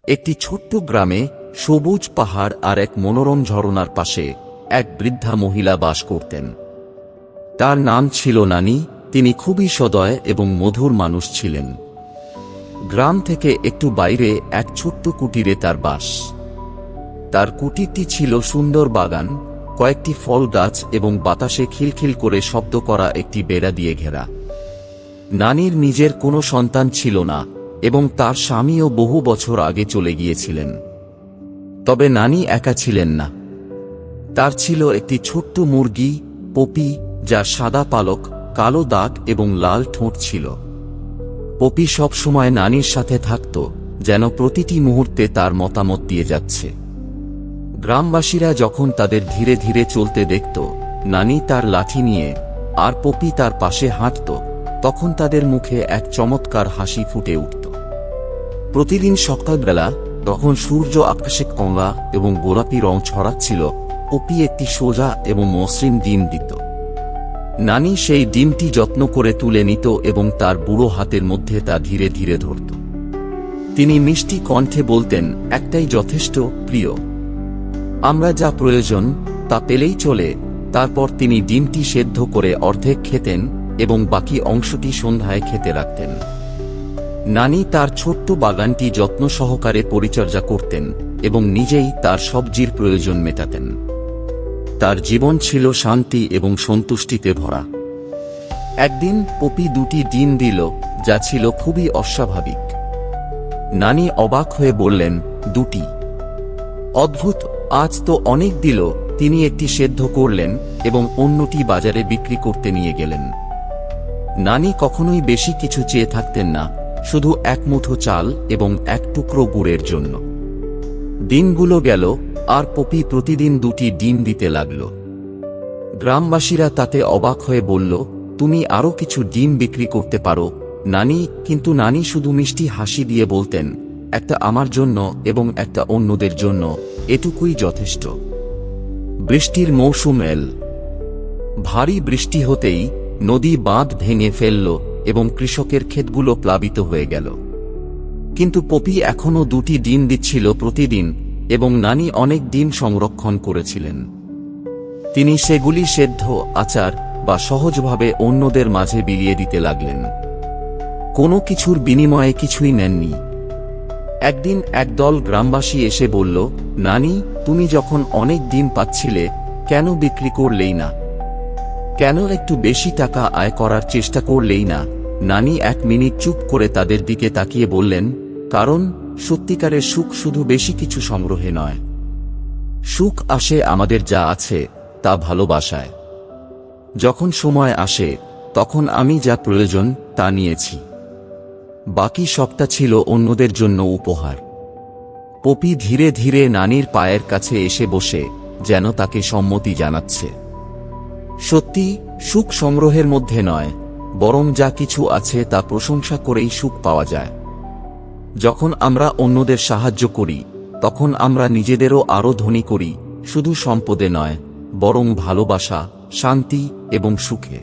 একটি ছোট্ট গ্রামে সবুজ পাহাড় আর এক মনোরম ঝরনার পাশে এক বৃদ্ধা মহিলা বাস করতেন। তার নাম ছিল নানি। তিনি খুবই সদয় এবং মধুর মানুষ ছিলেন। গ্রাম থেকে একটু বাইরে এক ছোট্ট কুটিরে তার বাস। তার কুটিরটি ছিল সুন্দর বাগান, কয়েকটি ফল গাছ এবং বাতাসে খিলখিল করে শব্দ করা একটি বেড়া দিয়ে ঘেরা। নানির নিজের কোনো সন্তান ছিল না এবং তার স্বামীও বহু বছর আগে চলে গিয়েছিলেন। তবে নানি একা ছিলেন না। তার ছিল একটি ছোট্ট মুরগি, পপি, যার সাদা পালক, কালো দাগ এবং লাল ঠোঁট ছিল। পপি সব সময় নানির সাথে থাকত, যেন প্রতিটি মুহূর্তে তার মতামত দিয়ে যাচ্ছে। গ্রামবাসীরা যখন তাদের ধীরে ধীরে চলতে দেখত, নানি তার লাঠি নিয়ে আর পপি তার পাশে হাঁটত, তখন তাদের মুখে এক চমৎকার হাসি ফুটে উঠত। প্রতিদিন সকালবেলা তখন সূর্য আকাশে কমলা এবং গোলাপি রং ছড়াচ্ছিল, পপি একটি সোজা এবং মসৃণ ডিম দিত। নানি সেই ডিমটি যত্ন করে তুলে নিত এবং তার বুড়ো হাতের মধ্যে তা ধীরে ধীরে ধরত। তিনি মিষ্টি কণ্ঠে বলতেন, একটাই যথেষ্ট, প্রিয়। আমরা যা প্রয়োজন তা পেলেই চলে। তারপর তিনি ডিমটি সেদ্ধ করে অর্ধেক খেতেন এবং বাকি অংশটি সন্ধ্যায় খেতে রাখতেন। নানি তার ছোট্ট বাগানটি যত্ন সহকারে পরিচর্যা করতেন এবং নিজেই তার সবজির প্রয়োজন মেটাতেন। তার জীবন ছিল শান্তি এবং সন্তুষ্টিতে ভরা। একদিন পপি দুটি ডিম দিল, যা ছিল খুবই অস্বাভাবিক। নানি অবাক হয়ে বললেন, দুটি? অদ্ভুত, আজ তো অনেক দিল। তিনি একটি সেদ্ধ করলেন এবং অন্যটি বাজারে বিক্রি করতে নিয়ে গেলেন। নানি কখনোই বেশি কিছু চেয়ে থাকতেন না, শুধু এক মুঠো চাল এবং এক টুকরো গুড়ের জন্য। দিনগুলো গেল আর পপি প্রতিদিন দুটি ডিম দিতে লাগল। গ্রামবাসীরা তাতে অবাক হয়ে বলল, তুমি আরো কিছু ডিম বিক্রি করতে পারো নানি। কিন্তু নানি শুধু মিষ্টি হাসি দিয়ে বলতেন, একটা আমার জন্য এবং একটা অন্যদের জন্য, এটুকুই যথেষ্ট। বৃষ্টির মৌসুম এল। ভারী বৃষ্টি হতেই নদী বাঁধ ভেঙে ফেলল এবং কৃষকের ক্ষেতগুলো প্লাবিত হয়ে গেল। কিন্তু পপি এখনো দুটি ডিম দিচ্ছিল প্রতিদিন এবং নানি অনেক ডিম সংরক্ষণ করেছিলেন। তিনি সেগুলি সেদ্ধ, আচার বা সহজভাবে অন্যদের মাঝে বিলিয়ে দিতে লাগলেন। কোনো কিছুর বিনিময়ে কিছুই নেননি। একদিন একদল গ্রামবাসী এসে বলল, নানি, তুমি যখন অনেক ডিম পাচ্ছিলে, কেন বিক্রি করলেই না? কেন একটু বেশি টাকা আয় করার চেষ্টা করলেই না? নানি এক মিনিট চুপ করে তাদের দিকে তাকিয়ে বললেন, কারণ সত্যিকারের সুখ শুধু বেশি কিছু সংগ্রহে নয়। সুখ আসে আমাদের যা আছে তা ভালোবাসায়। যখন সময় আসে তখন আমি যা প্রয়োজন তা নিয়েছি, বাকি সবটা ছিল অন্যদের জন্য উপহার। পপি ধীরে ধীরে নানির পায়ের কাছে এসে বসে, যেন তাকে সম্মতি জানাচ্ছে। সত্যি, সুখ সংগ্রহের মধ্যে নয়, বরং যা কিছু আছে তা প্রশংসা করেই সুখ পাওয়া যায়। যখন আমরা অন্যদের সাহায্য করি, তখন আমরা নিজেদেরও আরো ধনী করি, শুধু সম্পদে নয়, বরং ভালোবাসা, শান্তি এবং সুখে।